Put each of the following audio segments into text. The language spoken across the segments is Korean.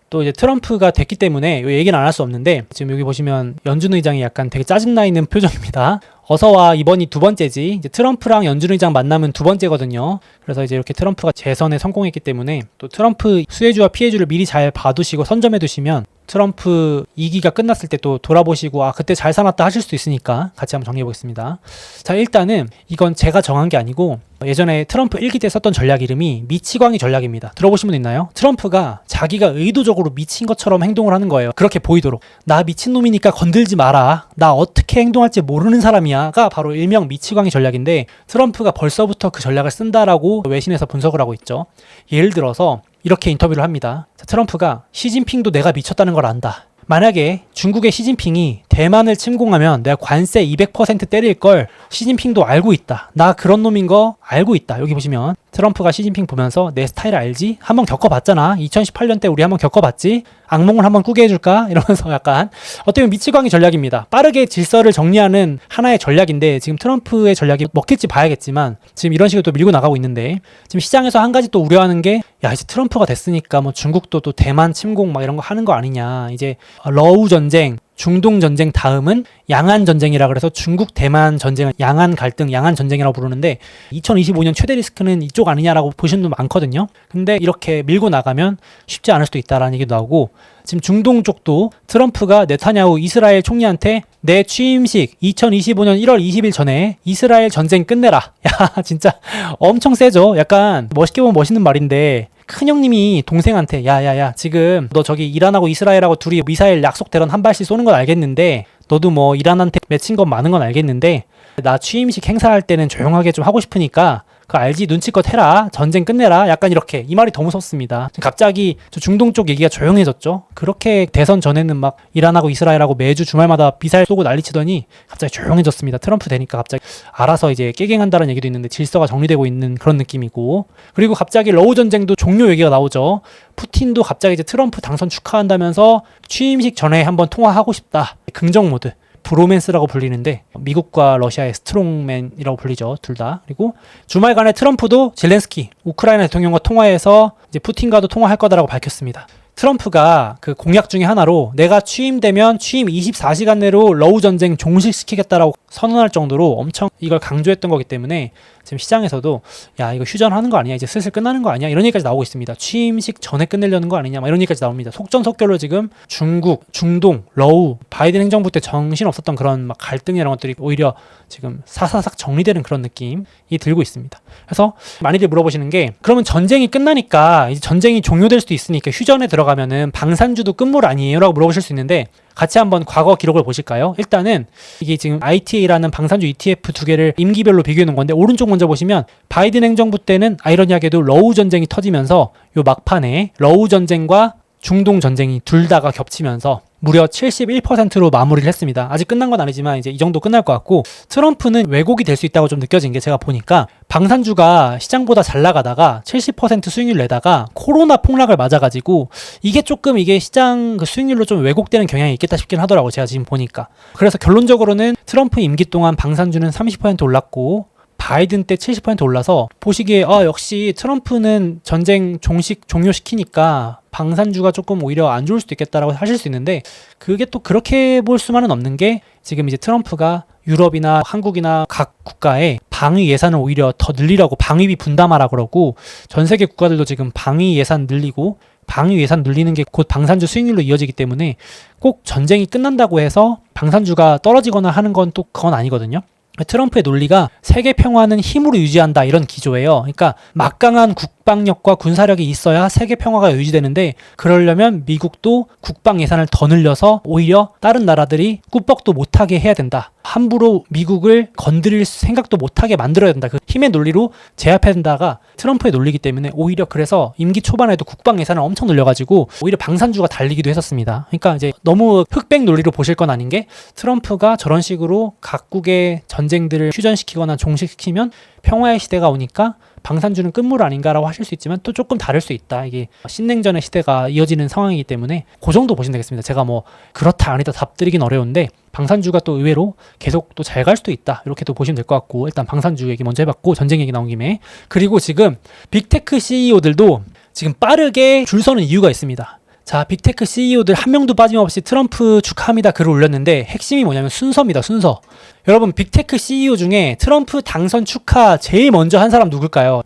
또 이제 트럼프가 됐기 때문에 이 얘기는 안 할 수 없는데 지금 여기 보시면 연준 의장이 약간 되게 짜증나 있는 표정입니다. 어서와, 이번이 두 번째지. 이제 트럼프랑 연준 의장 만남은 두 번째거든요. 그래서 이제 이렇게 트럼프가 재선에 성공했기 때문에 또 트럼프 수혜주와 피해주를 미리 잘 봐두시고 선점해 두시면 트럼프 2기가 끝났을 때 또 돌아보시고 그때 잘 살았다 하실 수도 있으니까 같이 한번 정리해 보겠습니다. 자, 일단은 이건 제가 정한 게 아니고 예전에 트럼프 1기 때 썼던 전략 이름이 미치광이 전략입니다. 들어보신 분 있나요? 트럼프가 자기가 의도적으로 미친 것처럼 행동을 하는 거예요. 그렇게 보이도록. 나 미친놈이니까 건들지 마라. 나 어떻게 행동할지 모르는 사람이야가 바로 일명 미치광이 전략인데 트럼프가 벌써부터 그 전략을 쓴다라고 외신에서 분석을 하고 있죠. 예를 들어서 이렇게 인터뷰를 합니다. 자, 트럼프가 시진핑도 내가 미쳤다는 걸 안다. 만약에 중국의 시진핑이 대만을 침공하면 내가 관세 200% 때릴 걸 시진핑도 알고 있다. 나 그런 놈인 거 알고 있다. 여기 보시면 트럼프가 시진핑 보면서 내 스타일 알지? 한번 겪어봤잖아. 2018년 때 우리 한번 겪어봤지? 악몽을 한번 꾸게 해줄까? 이러면서 약간 어떻게 보면 미치광이 전략입니다. 빠르게 질서를 정리하는 하나의 전략인데 지금 트럼프의 전략이 먹힐지 봐야겠지만 지금 이런 식으로 또 밀고 나가고 있는데 지금 시장에서 한 가지 또 우려하는 게 이제 트럼프가 됐으니까 뭐 중국도 또 대만 침공 막 이런 거 하는 거 아니냐. 이제 러우 전쟁, 중동 전쟁 다음은 양안 전쟁이라 그래서 중국 대만 전쟁을 양안 갈등, 양안 전쟁이라고 부르는데 2025년 최대 리스크는 이쪽 아니냐라고 보시는 분 많거든요. 근데 이렇게 밀고 나가면 쉽지 않을 수도 있다라는 얘기도 나오고 지금 중동 쪽도 트럼프가 네타냐후 이스라엘 총리한테 내 취임식 2025년 1월 20일 전에 이스라엘 전쟁 끝내라. 야, 진짜 엄청 세죠. 약간 멋있게 보면 멋있는 말인데 큰형님이 동생한테 야야야 지금 너 저기 이란하고 이스라엘하고 둘이 미사일 약속대로 한 발씩 쏘는 건 알겠는데 너도 뭐 이란한테 맺힌 건 많은 건 알겠는데 나 취임식 행사할 때는 조용하게 좀 하고 싶으니까 그거 알지? 눈치껏 해라. 전쟁 끝내라. 약간 이렇게. 이 말이 더 무섭습니다. 갑자기 저 중동 쪽 얘기가 조용해졌죠. 그렇게 대선 전에는 막 이란하고 이스라엘하고 매주 주말마다 미사일 쏘고 난리치더니 갑자기 조용해졌습니다. 트럼프 되니까 갑자기 알아서 이제 깨갱한다는 얘기도 있는데 질서가 정리되고 있는 그런 느낌이고 그리고 갑자기 러우 전쟁도 종료 얘기가 나오죠. 푸틴도 갑자기 이제 트럼프 당선 축하한다면서 취임식 전에 한번 통화하고 싶다. 긍정 모드. 브로맨스라고 불리는데 미국과 러시아의 스트롱맨이라고 불리죠. 둘 다. 그리고 주말간에 트럼프도 젤렌스키 우크라이나 대통령과 통화해서 이제 푸틴과도 통화할 거다라고 밝혔습니다. 트럼프가 그 공약 중에 하나로 내가 취임되면 취임 24시간 내로 러우 전쟁 종식시키겠다라고 선언할 정도로 엄청 이걸 강조했던 거기 때문에 지금 시장에서도 야 이거 휴전하는 거 아니야? 이제 슬슬 끝나는 거 아니야? 이런 얘기까지 나오고 있습니다. 취임식 전에 끝내려는 거 아니냐? 막 이런 얘기까지 나옵니다. 속전속결로 지금 중국, 중동, 러우, 바이든 행정부 때 정신 없었던 그런 막 갈등이라는 것들이 오히려 지금 사사삭 정리되는 그런 느낌이 들고 있습니다. 그래서 많이들 물어보시는 게 그러면 전쟁이 끝나니까 이제 전쟁이 종료될 수도 있으니까 휴전에 들어가면은 방산주도 끝물 아니에요? 라고 물어보실 수 있는데 같이 한번 과거 기록을 보실까요? 일단은 이게 지금 ITA라는 방산주 ETF 두 개를 임기별로 비교해 놓은 건데 오른쪽 먼저 보시면 바이든 행정부 때는 아이러니하게도 러우 전쟁이 터지면서 요 막판에 러우 전쟁과 중동 전쟁이 둘 다가 겹치면서 무려 71%로 마무리를 했습니다. 아직 끝난 건 아니지만 이제 이 정도 끝날 것 같고 트럼프는 왜곡이 될 수 있다고 좀 느껴진 게 제가 보니까 방산주가 시장보다 잘 나가다가 70% 수익률 내다가 코로나 폭락을 맞아가지고 이게 조금 이게 시장 그 수익률로 좀 왜곡되는 경향이 있겠다 싶긴 하더라고요. 제가 지금 보니까. 그래서 결론적으로는 트럼프 임기 동안 방산주는 30% 올랐고 바이든 때 70% 올라서 보시기에 역시 트럼프는 전쟁 종료시키니까 방산주가 조금 오히려 안 좋을 수도 있겠다라고 하실 수 있는데 그게 또 그렇게 볼 수만은 없는 게 지금 이제 트럼프가 유럽이나 한국이나 각 국가에 방위 예산을 오히려 더 늘리라고 방위비 분담하라 그러고 전 세계 국가들도 지금 방위 예산 늘리고 방위 예산 늘리는 게 곧 방산주 수익률로 이어지기 때문에 꼭 전쟁이 끝난다고 해서 방산주가 떨어지거나 하는 건 또 그건 아니거든요. 트럼프의 논리가 세계 평화는 힘으로 유지한다 이런 기조예요. 그러니까 막강한 국방력과 군사력이 있어야 세계 평화가 유지되는데 그러려면 미국도 국방 예산을 더 늘려서 오히려 다른 나라들이 꾸벅도 못하게 해야 된다. 함부로 미국을 건드릴 생각도 못하게 만들어야 된다. 그 힘의 논리로 제압해야 된다가 트럼프의 논리이기 때문에 오히려 그래서 임기 초반에도 국방 예산을 엄청 늘려가지고 오히려 방산주가 달리기도 했었습니다. 그러니까 이제 너무 흑백 논리로 보실 건 아닌 게 트럼프가 저런 식으로 각국의 전쟁들을 휴전시키거나 종식시키면 평화의 시대가 오니까 방산주는 끝물 아닌가라고 하실 수 있지만 또 조금 다를 수 있다. 이게 신냉전의 시대가 이어지는 상황이기 때문에 그 정도 보시면 되겠습니다. 제가 뭐 그렇다 아니다 답 드리긴 어려운데 방산주가 또 의외로 계속 또 잘 갈 수도 있다. 이렇게 또 보시면 될 것 같고 일단 방산주 얘기 먼저 해봤고 전쟁 얘기 나온 김에 그리고 지금 빅테크 CEO들도 지금 빠르게 줄 서는 이유가 있습니다. 자, 빅테크 CEO들 한 명도 빠짐없이 트럼프 축하합니다 글을 올렸는데 핵심이 뭐냐면 순서입니다. 순서. 여러분, 빅테크 CEO 중에 트럼프 당선 축하 제일 먼저 한 사람 누굴까요?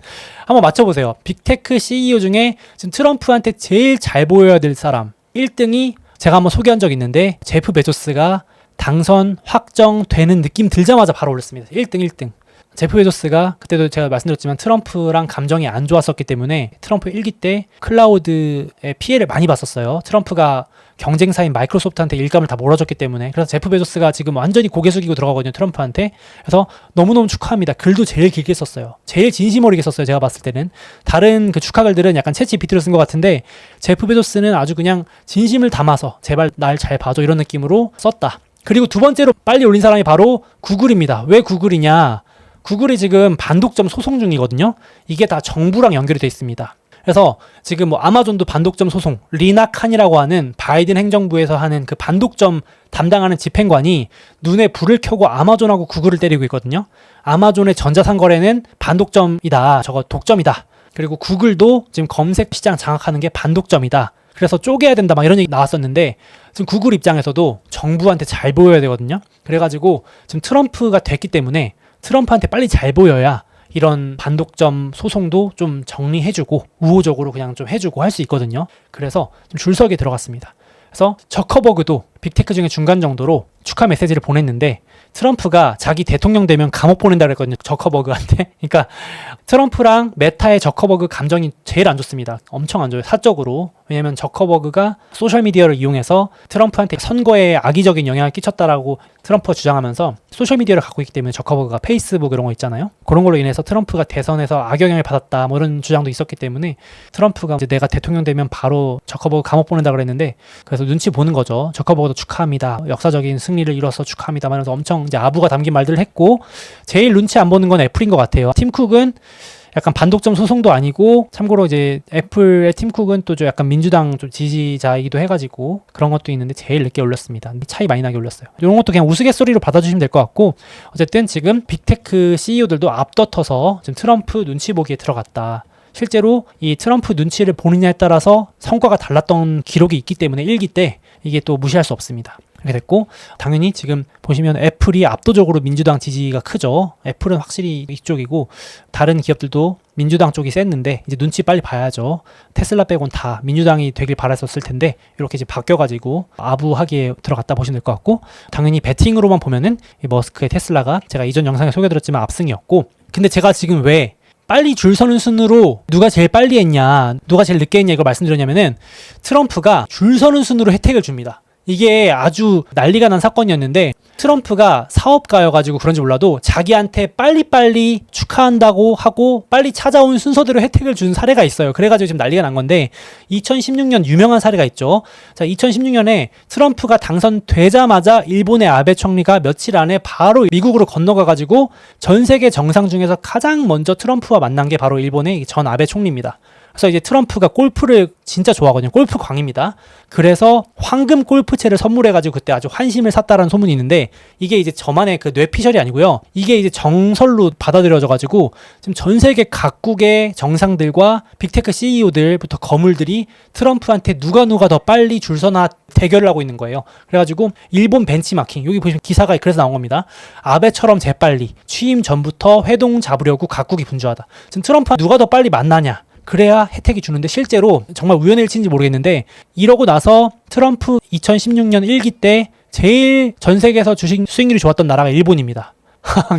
한번 맞춰보세요. 빅테크 CEO 중에 지금 트럼프한테 제일 잘 보여야 될 사람 1등이 제가 한번 소개한 적 있는데 제프 베조스가 당선 확정되는 느낌 들자마자 바로 올렸습니다. 1등. 제프 베조스가 그때도 제가 말씀드렸지만 트럼프랑 감정이 안 좋았었기 때문에 트럼프 1기 때 클라우드의 피해를 많이 봤었어요. 트럼프가 경쟁사인 마이크로소프트한테 일감을 다 몰아줬기 때문에. 그래서 제프 베조스가 지금 완전히 고개 숙이고 들어가거든요, 트럼프한테. 그래서 너무너무 축하합니다. 글도 제일 길게 썼어요. 제일 진심 어리게 썼어요, 제가 봤을 때는. 다른 그 축하 글들은 약간 챗GPT로 쓴 것 같은데 제프 베조스는 아주 그냥 진심을 담아서 제발 날 잘 봐줘 이런 느낌으로 썼다. 그리고 두 번째로 빨리 올린 사람이 바로 구글입니다. 왜 구글이냐? 구글이 지금 반독점 소송 중이거든요. 이게 다 정부랑 연결이 돼 있습니다. 그래서 지금 뭐 아마존도 반독점 소송, 리나 칸이라고 하는 바이든 행정부에서 하는 그 반독점 담당하는 집행관이 눈에 불을 켜고 아마존하고 구글을 때리고 있거든요. 아마존의 전자상거래는 반독점이다. 저거 독점이다. 그리고 구글도 지금 검색 시장 장악하는 게 반독점이다. 그래서 쪼개야 된다 막 이런 얘기 나왔었는데 지금 구글 입장에서도 정부한테 잘 보여야 되거든요. 그래가지고 지금 트럼프가 됐기 때문에 트럼프한테 빨리 잘 보여야 이런 반독점 소송도 좀 정리해주고 우호적으로 그냥 좀 해주고 할 수 있거든요. 그래서 좀 줄서기에 들어갔습니다. 그래서 저커버그도 빅테크 중에 중간 정도로 축하 메시지를 보냈는데 트럼프가 자기 대통령 되면 감옥 보낸다 그랬거든요. 저커버그한테. 그러니까 트럼프랑 메타의 저커버그 감정이 제일 안 좋습니다. 엄청 안 좋아요. 사적으로. 왜냐면 저커버그가 소셜미디어를 이용해서 트럼프한테 선거에 악의적인 영향을 끼쳤다라고 트럼프가 주장하면서 소셜미디어를 갖고 있기 때문에 저커버그가 페이스북 이런 거 있잖아요. 그런 걸로 인해서 트럼프가 대선에서 악영향을 받았다 뭐 이런 주장도 있었기 때문에 트럼프가 이제 내가 대통령 되면 바로 저커버그 감옥 보낸다 그랬는데 그래서 눈치 보는 거죠. 저커버그도 축하합니다. 역사적인 승리를 이뤄서 축하합니다. 말하면서 엄청 이제 아부가 담긴 말들을 했고 제일 눈치 안 보는 건 애플인 것 같아요. 팀 쿡은 약간 반독점 소송도 아니고 참고로 이제 애플의 팀 쿡은 또 좀 약간 민주당 좀 지지자이기도 해가지고 그런 것도 있는데 제일 늦게 올렸습니다. 차이 많이 나게 올렸어요. 이런 것도 그냥 우스갯소리로 받아주시면 될 것 같고 어쨌든 지금 빅테크 CEO들도 앞다퉈서 지금 트럼프 눈치 보기에 들어갔다. 실제로 이 트럼프 눈치를 보느냐에 따라서 성과가 달랐던 기록이 있기 때문에 1기 때 이게 또 무시할 수 없습니다. 이렇게 됐고 당연히 지금 보시면 애플이 압도적으로 민주당 지지가 크죠. 애플은 확실히 이쪽이고 다른 기업들도 민주당 쪽이 셌는데 이제 눈치 빨리 봐야죠. 테슬라 빼곤 다 민주당이 되길 바랐었을 텐데 이렇게 이제 바뀌어가지고 아부하기에 들어갔다 보시면 될 것 같고 당연히 배팅으로만 보면은 이 머스크의 테슬라가 제가 이전 영상에 소개드렸지만 압승이었고 근데 제가 지금 왜 빨리 줄 서는 순으로 누가 제일 빨리 했냐 누가 제일 늦게 했냐 이걸 말씀드렸냐면은 트럼프가 줄 서는 순으로 혜택을 줍니다. 이게 아주 난리가 난 사건이었는데 트럼프가 사업가여가지고 그런지 몰라도 자기한테 빨리빨리 축하한다고 하고 빨리 찾아온 순서대로 혜택을 준 사례가 있어요. 그래가지고 지금 난리가 난 건데 2016년 유명한 사례가 있죠. 자, 2016년에 트럼프가 당선되자마자 일본의 아베 총리가 며칠 안에 바로 미국으로 건너가가지고 전 세계 정상 중에서 가장 먼저 트럼프와 만난 게 바로 일본의 전 아베 총리입니다. 그래서 이제 트럼프가 골프를 진짜 좋아하거든요. 골프 광입니다. 그래서 황금 골프채를 선물해가지고 그때 아주 환심을 샀다라는 소문이 있는데 이게 이제 저만의 그 뇌피셜이 아니고요. 이게 이제 정설로 받아들여져가지고 지금 전 세계 각국의 정상들과 빅테크 CEO들부터 거물들이 트럼프한테 누가 더 빨리 줄 서나 대결을 하고 있는 거예요. 그래가지고 일본 벤치마킹 여기 보시면 기사가 그래서 나온 겁니다. 아베처럼 재빨리 취임 전부터 회동 잡으려고 각국이 분주하다. 지금 트럼프와 누가 더 빨리 만나냐. 그래야 혜택이 주는데 실제로 정말 우연의 일치인지 모르겠는데 이러고 나서 트럼프 2016년 1기 때 제일 전 세계에서 주식 수익률이 좋았던 나라가 일본입니다.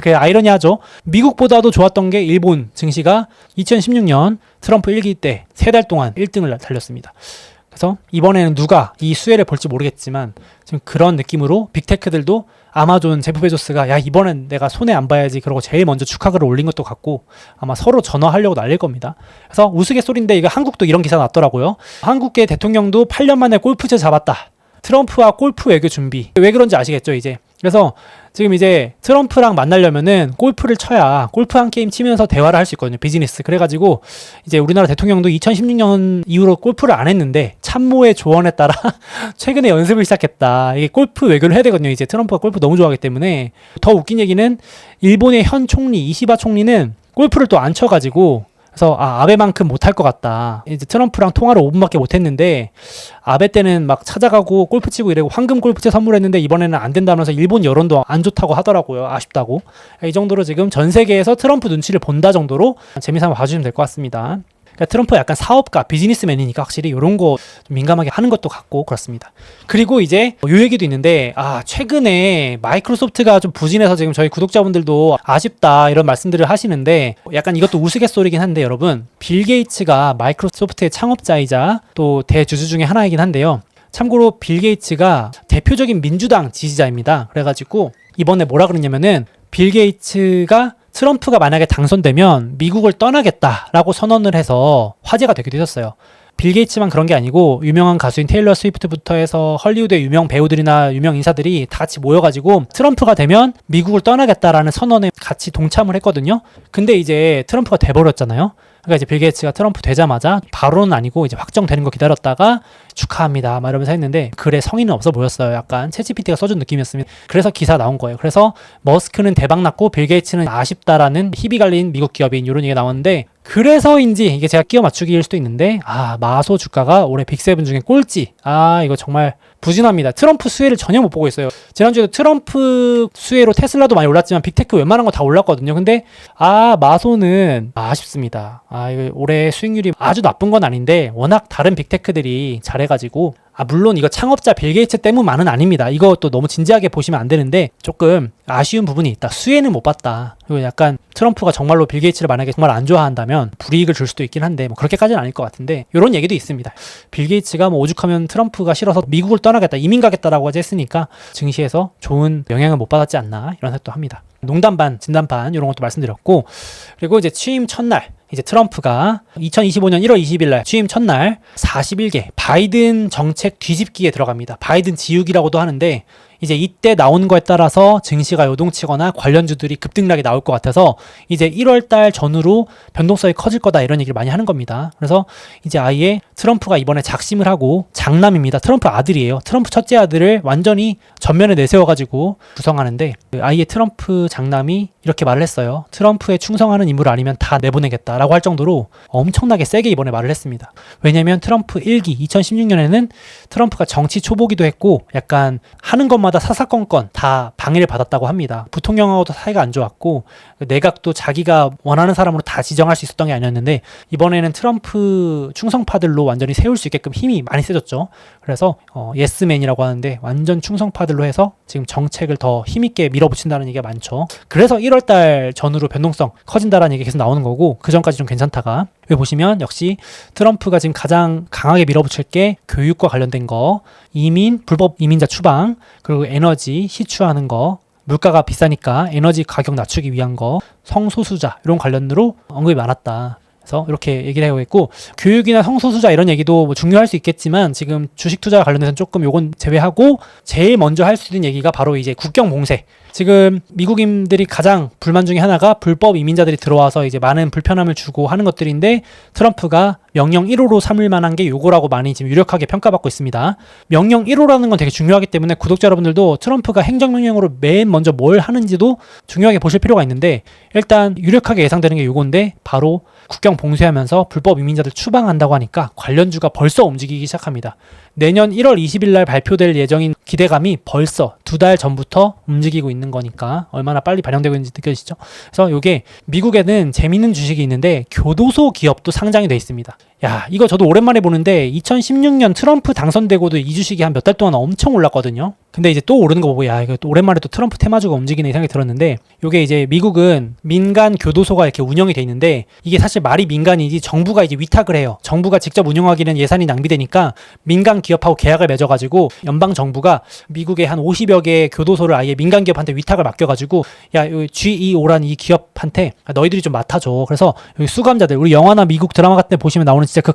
그 아이러니하죠. 미국보다도 좋았던 게 일본 증시가 2016년 트럼프 1기 때 3달 동안 1등을 달렸습니다. 그래서 이번에는 누가 이 수혜를 볼지 모르겠지만 지금 그런 느낌으로 빅테크들도 아마존 제프 베조스가 야 이번엔 내가 손해 안 봐야지 그러고 제일 먼저 축하글을 올린 것도 같고 아마 서로 전화하려고 날릴 겁니다. 그래서 우스갯소리인데 이거 한국도 이런 기사 났더라고요. 한국계 대통령도 8년 만에 골프채 잡았다. 트럼프와 골프 외교 준비. 왜 그런지 아시겠죠 이제. 그래서 지금 이제 트럼프랑 만나려면은 골프를 쳐야 골프 한 게임 치면서 대화를 할 수 있거든요. 비즈니스. 그래가지고 이제 우리나라 대통령도 2016년 이후로 골프를 안 했는데 참모의 조언에 따라 최근에 연습을 시작했다. 이게 골프 외교를 해야 되거든요. 이제 트럼프가 골프 너무 좋아하기 때문에. 더 웃긴 얘기는 일본의 현 총리 이시바 총리는 골프를 또 안 쳐가지고 그래서 아베만큼 못할 것 같다. 이제 트럼프랑 통화를 5분밖에 못했는데 아베 때는 막 찾아가고 골프 치고 이러고 황금 골프채 선물했는데 이번에는 안 된다면서 일본 여론도 안 좋다고 하더라고요. 아쉽다고. 이 정도로 지금 전 세계에서 트럼프 눈치를 본다 정도로 재미삼아 봐주시면 될 것 같습니다. 그러니까 트럼프 약간 사업가, 비즈니스맨이니까 확실히 이런 거 좀 민감하게 하는 것도 같고 그렇습니다. 그리고 이제 요 얘기도 있는데 최근에 마이크로소프트가 좀 부진해서 지금 저희 구독자분들도 아쉽다 이런 말씀들을 하시는데 약간 이것도 우스갯소리긴 한데 여러분 빌 게이츠가 마이크로소프트의 창업자이자 또 대주주 중에 하나이긴 한데요. 참고로 빌 게이츠가 대표적인 민주당 지지자입니다. 그래가지고 이번에 뭐라 그러냐면은 빌 게이츠가 트럼프가 만약에 당선되면 미국을 떠나겠다라고 선언을 해서 화제가 되기도 했었어요. 빌 게이츠만 그런 게 아니고 유명한 가수인 테일러 스위프트부터 해서 헐리우드의 유명 배우들이나 유명 인사들이 다 같이 모여가지고 트럼프가 되면 미국을 떠나겠다라는 선언에 같이 동참을 했거든요. 근데 이제 트럼프가 돼버렸잖아요. 그러니까 이제 빌 게이츠가 트럼프 되자마자 바로는 아니고 이제 확정되는 거 기다렸다가 축하합니다 막 이러면서 했는데 글에 성의는 없어 보였어요. 약간 챗GPT가 써준 느낌이었습니다. 그래서 기사 나온 거예요. 그래서 머스크는 대박났고 빌 게이츠는 아쉽다라는 희비 갈린 미국 기업인 이런 얘기가 나왔는데 그래서인지 이게 제가 끼워 맞추기일 수도 있는데 마소 주가가 올해 빅7 중에 꼴찌. 이거 정말 부진합니다. 트럼프 수혜를 전혀 못 보고 있어요. 지난주에도 트럼프 수혜로 테슬라도 많이 올랐지만 빅테크 웬만한 거 다 올랐거든요. 근데 마소는 아쉽습니다. 이거 올해 수익률이 아주 나쁜 건 아닌데 워낙 다른 빅테크들이 잘해가지고 물론 이거 창업자 빌 게이츠 때문만은 아닙니다. 이거 또 너무 진지하게 보시면 안 되는데 조금 아쉬운 부분이 있다. 수혜는 못 봤다. 그리고 약간 트럼프가 정말로 빌 게이츠를 만약에 정말 안 좋아한다면 불이익을 줄 수도 있긴 한데 그렇게까지는 아닐 것 같은데 이런 얘기도 있습니다. 빌 게이츠가 오죽하면 트럼프가 싫어서 미국을 떠나겠다, 이민 가겠다라고 했으니까 증시에서 좋은 영향을 못 받았지 않나 이런 생각도 합니다. 농담 반, 진담 반 이런 것도 말씀드렸고 그리고 이제 취임 첫날 이제 트럼프가 2025년 1월 20일 날 취임 첫날 41개 바이든 정책 뒤집기에 들어갑니다. 바이든 지우기라고도 하는데 이제 이때 나오는 거에 따라서 증시가 요동치거나 관련주들이 급등락이 나올 것 같아서 이제 1월 달 전후로 변동성이 커질 거다 이런 얘기를 많이 하는 겁니다. 그래서 이제 아예 트럼프가 이번에 작심을 하고 장남입니다. 트럼프 아들이에요. 트럼프 첫째 아들을 완전히 전면에 내세워가지고 구성하는데 아예 트럼프 장남이 이렇게 말을 했어요. 트럼프에 충성하는 인물을 아니면 다 내보내겠다라고 할 정도로 엄청나게 세게 이번에 말을 했습니다. 왜냐면 트럼프 1기 2016년에는 트럼프가 정치 초보기도 했고 약간 하는 것마다 사사건건 다 방해를 받았다고 합니다. 부통령하고도 사이가 안 좋았고 내각도 자기가 원하는 사람으로 다 지정할 수 있었던 게 아니었는데 이번에는 트럼프 충성파들로 완전히 세울 수 있게끔 힘이 많이 세졌죠. 그래서 예스맨이라고 하는데 완전 충성파들로 해서 지금 정책을 더 힘있게 밀어붙인다는 얘기가 많죠. 그래서 1월달 전후로 변동성 커진다라는 얘기 계속 나오는 거고 그 전까지 좀 괜찮다가 여기 보시면 역시 트럼프가 지금 가장 강하게 밀어붙일 게 교육과 관련된 거, 이민, 불법 이민자 추방, 그리고 에너지 시추하는 거, 물가가 비싸니까 에너지 가격 낮추기 위한 거, 성소수자 이런 관련으로 언급이 많았다. 그래서 이렇게 얘기를 하고 있고 교육이나 성소수자 이런 얘기도 중요할 수 있겠지만 지금 주식 투자와 관련해서는 조금 요건 제외하고 제일 먼저 할 수 있는 얘기가 바로 이제 국경 봉쇄. 지금 미국인들이 가장 불만 중에 하나가 불법 이민자들이 들어와서 이제 많은 불편함을 주고 하는 것들인데 트럼프가 명령 1호로 삼을 만한 게 요거라고 많이 지금 유력하게 평가받고 있습니다. 명령 1호라는 건 되게 중요하기 때문에 구독자 여러분들도 트럼프가 행정명령으로 맨 먼저 뭘 하는지도 중요하게 보실 필요가 있는데 일단 유력하게 예상되는 게 요건데 바로 국경 봉쇄하면서 불법 이민자들 추방한다고 하니까 관련주가 벌써 움직이기 시작합니다. 내년 1월 20일 날 발표될 예정인 기대감이 벌써 2달 전부터 움직이고 있는 거니까 얼마나 빨리 반영되고 있는지 느껴지시죠? 그래서 이게 미국에는 재밌는 주식이 있는데 교도소 기업도 상장이 돼 있습니다. 야, 이거 저도 오랜만에 보는데 2016년 트럼프 당선되고도 이 주식이 한 몇 달 동안 엄청 올랐거든요. 근데 이제 또 오르는 거 보고 야, 이거 또 오랜만에 또 트럼프 테마주가 움직이네 생각이 들었는데 요게 이제 미국은 민간 교도소가 이렇게 운영이 돼 있는데 이게 사실 말이 민간이지 정부가 이제 위탁을 해요. 정부가 직접 운영하기는 예산이 낭비되니까 민간 기업하고 계약을 맺어가지고 연방 정부가 미국의 한 50여 개의 교도소를 아예 민간 기업한테 위탁을 맡겨가지고 야, GEO라는 이 기업한테 너희들이 좀 맡아줘. 그래서 여기 수감자들 우리 영화나 미국 드라마 같은 데 보시면 나오는 진짜 그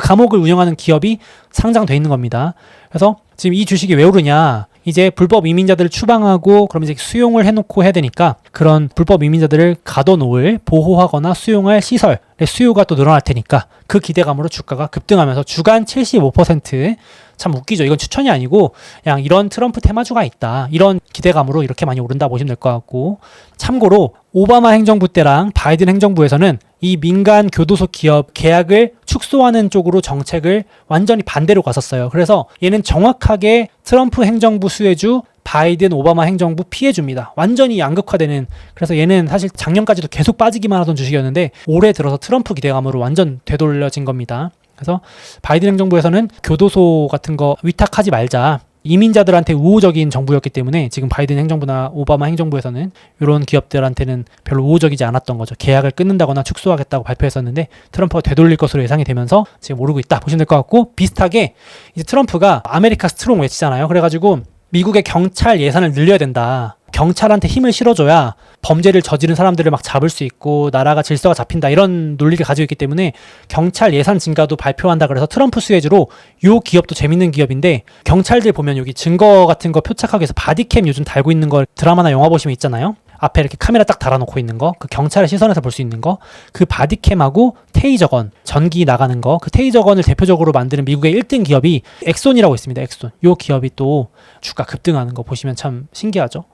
감옥을 운영하는 기업이 상장돼 있는 겁니다. 그래서 지금 이 주식이 왜 오르냐? 이제 불법 이민자들을 추방하고 그럼 이제 수용을 해놓고 해야 되니까 그런 불법 이민자들을 가둬놓을 보호하거나 수용할 시설의 수요가 또 늘어날 테니까 그 기대감으로 주가가 급등하면서 주간 75% 참 웃기죠. 이건 추천이 아니고 그냥 이런 트럼프 테마주가 있다. 이런 기대감으로 이렇게 많이 오른다 보시면 될 것 같고, 참고로 오바마 행정부 때랑 바이든 행정부에서는 이 민간 교도소 기업 계약을 축소하는 쪽으로 정책을 완전히 반대로 갔었어요. 그래서 얘는 정확하게 트럼프 행정부 수혜주, 바이든 오바마 행정부 피해줍니다. 완전히 양극화되는. 그래서 얘는 사실 작년까지도 계속 빠지기만 하던 주식이었는데 올해 들어서 트럼프 기대감으로 완전 되돌려진 겁니다. 그래서 바이든 행정부에서는 교도소 같은 거 위탁하지 말자, 이민자들한테 우호적인 정부였기 때문에 지금 바이든 행정부나 오바마 행정부에서는 이런 기업들한테는 별로 우호적이지 않았던 거죠. 계약을 끊는다거나 축소하겠다고 발표했었는데 트럼프가 되돌릴 것으로 예상이 되면서 지금 오르고 있다 보시면 될 것 같고, 비슷하게 이제 트럼프가 아메리카 스트롱 외치잖아요. 그래가지고 미국의 경찰 예산을 늘려야 된다. 경찰한테 힘을 실어줘야 범죄를 저지른 사람들을 막 잡을 수 있고 나라가 질서가 잡힌다, 이런 논리를 가지고 있기 때문에 경찰 예산 증가도 발표한다. 그래서 트럼프 수혜주로 요 기업도 재밌는 기업인데, 경찰들 보면 여기 증거 같은 거 표착하기 위해서 바디캠 요즘 달고 있는 걸 드라마나 영화 보시면 있잖아요. 앞에 이렇게 카메라 딱 달아놓고 있는 거, 그 경찰의 시선에서 볼 수 있는 거, 그 바디캠하고 테이저건, 전기 나가는 거, 그 테이저건을 대표적으로 만드는 미국의 1등 기업이 엑손이라고 있습니다. 엑손. 요 기업이 또 주가 급등하는 거 보시면 참 신기하죠.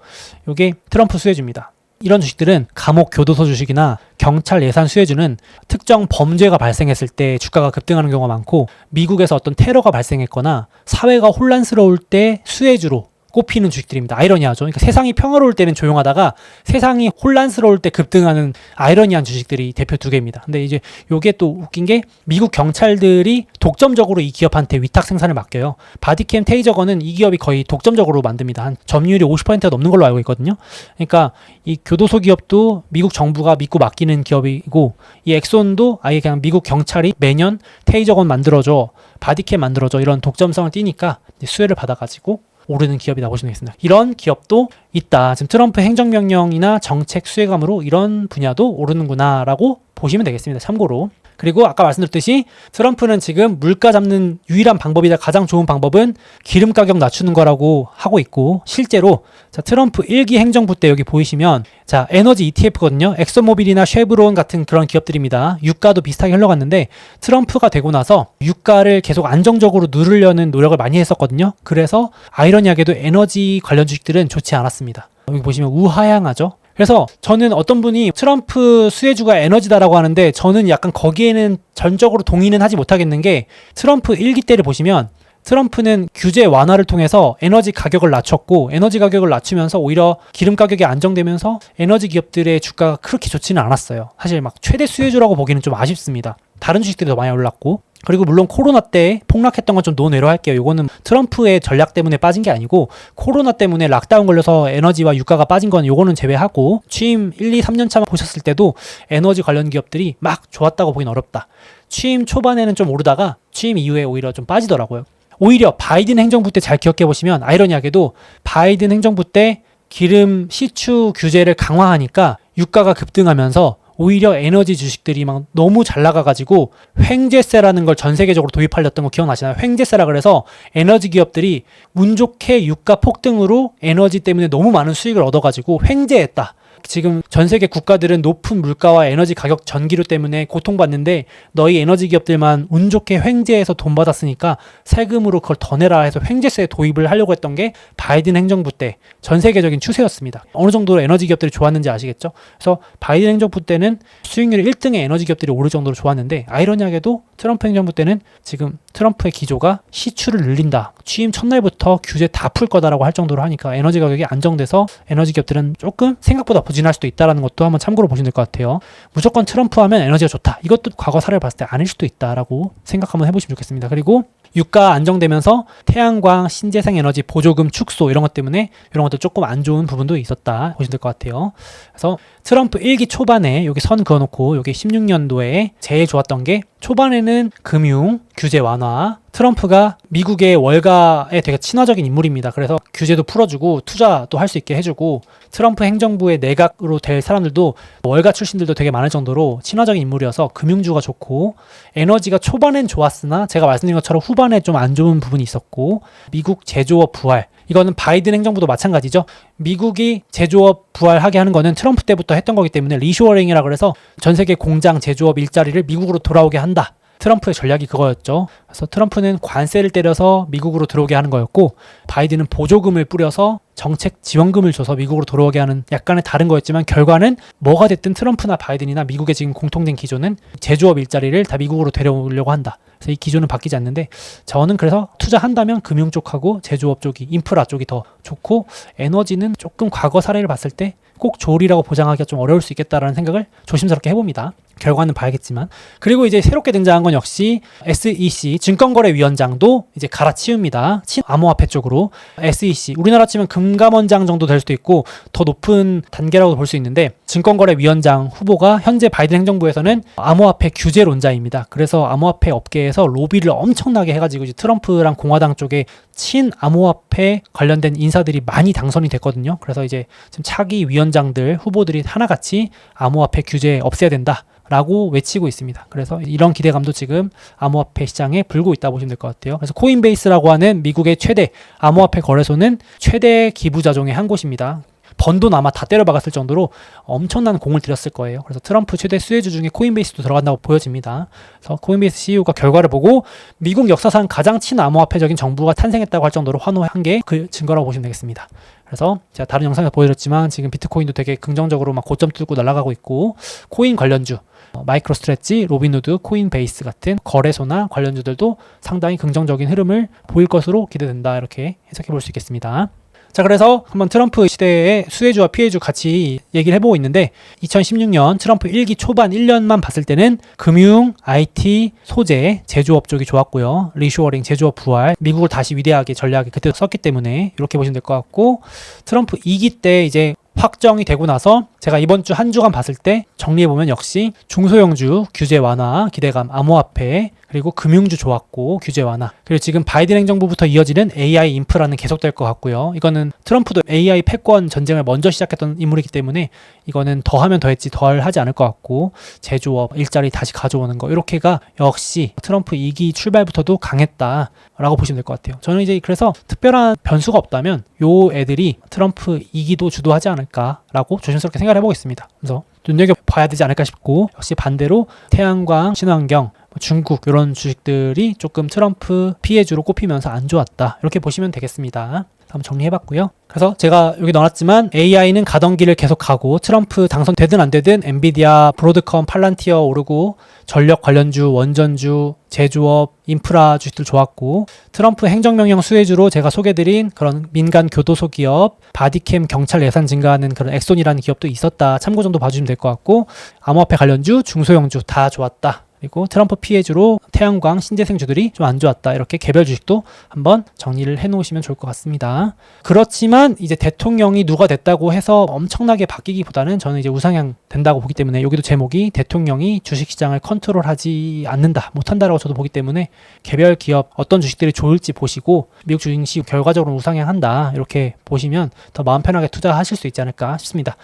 요게 트럼프 수혜주입니다. 이런 주식들은 감옥 교도소 주식이나 경찰 예산 수혜주는 특정 범죄가 발생했을 때 주가가 급등하는 경우가 많고, 미국에서 어떤 테러가 발생했거나 사회가 혼란스러울 때 수혜주로 꼽히는 주식들입니다. 아이러니하죠. 그러니까 세상이 평화로울 때는 조용하다가 세상이 혼란스러울 때 급등하는 아이러니한 주식들이 대표 두 개입니다. 근데 이제 요게 또 웃긴 게 미국 경찰들이 독점적으로 이 기업한테 위탁 생산을 맡겨요. 바디캠 테이저건은 이 기업이 거의 독점적으로 만듭니다. 한 점유율이 50%가 넘는 걸로 알고 있거든요. 그러니까 이 교도소 기업도 미국 정부가 믿고 맡기는 기업이고, 이 엑손도 아예 그냥 미국 경찰이 매년 테이저건 만들어줘, 바디캠 만들어줘, 이런 독점성을 띠니까 수혜를 받아가지고 오르는 기업이다 보시면 되겠습니다. 이런 기업도 있다. 지금 트럼프 행정명령이나 정책 수혜감으로 이런 분야도 오르는구나 라고 보시면 되겠습니다. 참고로. 그리고 아까 말씀드렸듯이 트럼프는 지금 물가 잡는 유일한 방법이다, 가장 좋은 방법은 기름 가격 낮추는 거라고 하고 있고, 실제로 자, 트럼프 1기 행정부 때 여기 보이시면 자, 에너지 ETF거든요. 엑소모빌이나 쉐브론 같은 그런 기업들입니다. 유가도 비슷하게 흘러갔는데 트럼프가 되고 나서 유가를 계속 안정적으로 누르려는 노력을 많이 했었거든요. 그래서 아이러니하게도 에너지 관련 주식들은 좋지 않았습니다. 여기 보시면 우하향하죠. 그래서 저는 어떤 분이 트럼프 수혜주가 에너지다라고 하는데, 저는 약간 거기에는 전적으로 동의는 하지 못하겠는 게, 트럼프 1기 때를 보시면 트럼프는 규제 완화를 통해서 에너지 가격을 낮췄고, 에너지 가격을 낮추면서 오히려 기름 가격이 안정되면서 에너지 기업들의 주가가 그렇게 좋지는 않았어요. 사실 막 최대 수혜주라고 보기는 좀 아쉽습니다. 다른 주식들이 더 많이 올랐고, 그리고 물론 코로나 때 폭락했던 건 좀 논외로 할게요. 이거는 트럼프의 전략 때문에 빠진 게 아니고 코로나 때문에 락다운 걸려서 에너지와 유가가 빠진 건 요거는 제외하고, 취임 1, 2, 3년 차 보셨을 때도 에너지 관련 기업들이 막 좋았다고 보긴 어렵다. 취임 초반에는 좀 오르다가 취임 이후에 오히려 좀 빠지더라고요. 오히려 바이든 행정부 때 잘 기억해 보시면 아이러니하게도 바이든 행정부 때 기름 시추 규제를 강화하니까 유가가 급등하면서 오히려 에너지 주식들이 막 너무 잘 나가가지고 횡재세라는 걸 전 세계적으로 도입하렸던 거 기억나시나요? 횡재세라 그래서 에너지 기업들이 운 좋게 유가 폭등으로 에너지 때문에 너무 많은 수익을 얻어가지고 횡재했다. 지금 전 세계 국가들은 높은 물가와 에너지 가격, 전기료 때문에 고통받는데 너희 에너지 기업들만 운 좋게 횡재해서 돈 받았으니까 세금으로 그걸 더 내라 해서 횡재세 도입을 하려고 했던 게 바이든 행정부 때 전 세계적인 추세였습니다. 어느 정도로 에너지 기업들이 좋았는지 아시겠죠? 그래서 바이든 행정부 때는 수익률 1등의 에너지 기업들이 오를 정도로 좋았는데, 아이러니하게도 트럼프 행정부 때는 지금 트럼프의 기조가 시추를 늘린다, 취임 첫날부터 규제 다 풀 거다라고 할 정도로 하니까 에너지 가격이 안정돼서 에너지 기업들은 조금 생각보다 부진할 수도 있다는 것도 한번 참고로 보시면 될 것 같아요. 무조건 트럼프 하면 에너지가 좋다, 이것도 과거 사례를 봤을 때 아닐 수도 있다라고 생각 한번 해보시면 좋겠습니다. 그리고 유가 안정되면서 태양광, 신재생 에너지 보조금 축소 이런 것 때문에 이런 것도 조금 안 좋은 부분도 있었다 보시면 될 것 같아요. 그래서 트럼프 1기 초반에 여기 선 그어놓고 여기 16년도에 제일 좋았던 게, 초반에는 금융 규제 완화, 트럼프가 미국의 월가에 되게 친화적인 인물입니다. 그래서 규제도 풀어주고 투자도 할 수 있게 해주고, 트럼프 행정부의 내각으로 될 사람들도 월가 출신들도 되게 많을 정도로 친화적인 인물이어서 금융주가 좋고, 에너지가 초반엔 좋았으나 제가 말씀드린 것처럼 후반에 좀 안 좋은 부분이 있었고, 미국 제조업 부활, 이거는 바이든 행정부도 마찬가지죠. 미국이 제조업 부활하게 하는 거는 트럼프 때부터 했던 거기 때문에 리쇼어링이라 그래서 전 세계 공장 제조업 일자리를 미국으로 돌아오게 한다. 트럼프의 전략이 그거였죠. 그래서 트럼프는 관세를 때려서 미국으로 들어오게 하는 거였고 바이든은 보조금을 뿌려서 정책 지원금을 줘서 미국으로 들어오게 하는 약간의 다른 거였지만 결과는 뭐가 됐든 트럼프나 바이든이나 미국의 지금 공통된 기조는 제조업 일자리를 다 미국으로 데려오려고 한다. 그래서 이 기조는 바뀌지 않는데 저는 그래서 투자한다면 금융 쪽하고 제조업 쪽이 인프라 쪽이 더 좋고 에너지는 조금 과거 사례를 봤을 때 꼭 좋으리라고 보장하기가 좀 어려울 수 있겠다라는 생각을 조심스럽게 해봅니다. 결과는 봐야겠지만. 그리고 이제 새롭게 등장한 건 역시 SEC 증권거래위원장도 이제 갈아치웁니다. 암호화폐 쪽으로. SEC 우리나라 치면 금감원장 정도 될 수도 있고 더 높은 단계라고 볼 수 있는데 증권거래위원장 후보가 현재 바이든 행정부에서는 암호화폐 규제론자입니다. 그래서 암호화폐 업계에서 로비를 엄청나게 해가지고 이제 트럼프랑 공화당 쪽에 친 암호화폐 관련된 인사들이 많이 당선이 됐거든요. 그래서 이제 지금 차기 위원장들 후보들이 하나같이 암호화폐 규제 없애야 된다. 라고 외치고 있습니다. 그래서 이런 기대감도 지금 암호화폐 시장에 불고 있다고 보시면 될 것 같아요. 그래서 코인베이스라고 하는 미국의 최대 암호화폐 거래소는 최대 기부자 중에 한 곳입니다. 번 돈 아마 다 때려박았을 정도로 엄청난 공을 들였을 거예요. 그래서 트럼프 최대 수혜주 중에 코인베이스도 들어간다고 보여집니다. 그래서 코인베이스 CEO가 결과를 보고 미국 역사상 가장 친암호화폐적인 정부가 탄생했다고 할 정도로 환호한 게 그 증거라고 보시면 되겠습니다. 그래서 제가 다른 영상에서 보여드렸지만 지금 비트코인도 되게 긍정적으로 막 고점 뚫고 날아가고 있고 코인 관련주 마이크로스트레치, 로빈후드, 코인베이스 같은 거래소나 관련주들도 상당히 긍정적인 흐름을 보일 것으로 기대된다. 이렇게 해석해 볼 수 있겠습니다. 자, 그래서 한번 트럼프 시대의 수혜주와 피해주 같이 얘기를 해보고 있는데 2016년 트럼프 1기 초반 1년만 봤을 때는 금융, IT, 소재, 제조업 쪽이 좋았고요. 리쇼어링, 제조업 부활, 미국을 다시 위대하게 전략에 그때 썼기 때문에 이렇게 보시면 될 것 같고 트럼프 2기 때 이제 확정이 되고 나서 제가 이번 주 한 주간 봤을 때 정리해보면 역시 중소형주 규제 완화, 기대감, 암호화폐, 그리고 금융주 좋았고 규제 완화. 그리고 지금 바이든 행정부부터 이어지는 AI 인프라는 계속될 것 같고요. 이거는 트럼프도 AI 패권 전쟁을 먼저 시작했던 인물이기 때문에 이거는 더하면 더했지 덜 하지 않을 것 같고 제조업, 일자리 다시 가져오는 거 이렇게가 역시 트럼프 2기 출발부터도 강했다라고 보시면 될 것 같아요. 저는 이제 그래서 특별한 변수가 없다면 요 애들이 트럼프 2기도 주도하지 않을까라고 조심스럽게 생각을 해보겠습니다. 그래서 눈여겨봐야 되지 않을까 싶고 역시 반대로 태양광, 친환경, 중국 이런 주식들이 조금 트럼프 피해주로 꼽히면서 안 좋았다. 이렇게 보시면 되겠습니다. 한번 정리해봤고요. 그래서 제가 여기 넣어놨지만 AI는 가던 길을 계속 가고 트럼프 당선되든 안 되든 엔비디아, 브로드컴, 팔란티어 오르고 전력 관련주, 원전주, 제조업, 인프라 주식들 좋았고 트럼프 행정명령 수혜주로 제가 소개드린 그런 민간 교도소 기업, 바디캠 경찰 예산 증가하는 그런 엑손이라는 기업도 있었다. 참고 정도 봐주시면 될 것 같고 암호화폐 관련주, 중소형주 다 좋았다. 그리고 트럼프 피해주로 태양광, 신재생주들이 좀 안 좋았다. 이렇게 개별 주식도 한번 정리를 해놓으시면 좋을 것 같습니다. 그렇지만 이제 대통령이 누가 됐다고 해서 엄청나게 바뀌기보다는 저는 이제 우상향 된다고 보기 때문에 여기도 제목이 대통령이 주식시장을 컨트롤하지 않는다, 못한다라고 저도 보기 때문에 개별 기업 어떤 주식들이 좋을지 보시고 미국 주식시 결과적으로 우상향한다. 이렇게 보시면 더 마음 편하게 투자하실 수 있지 않을까 싶습니다.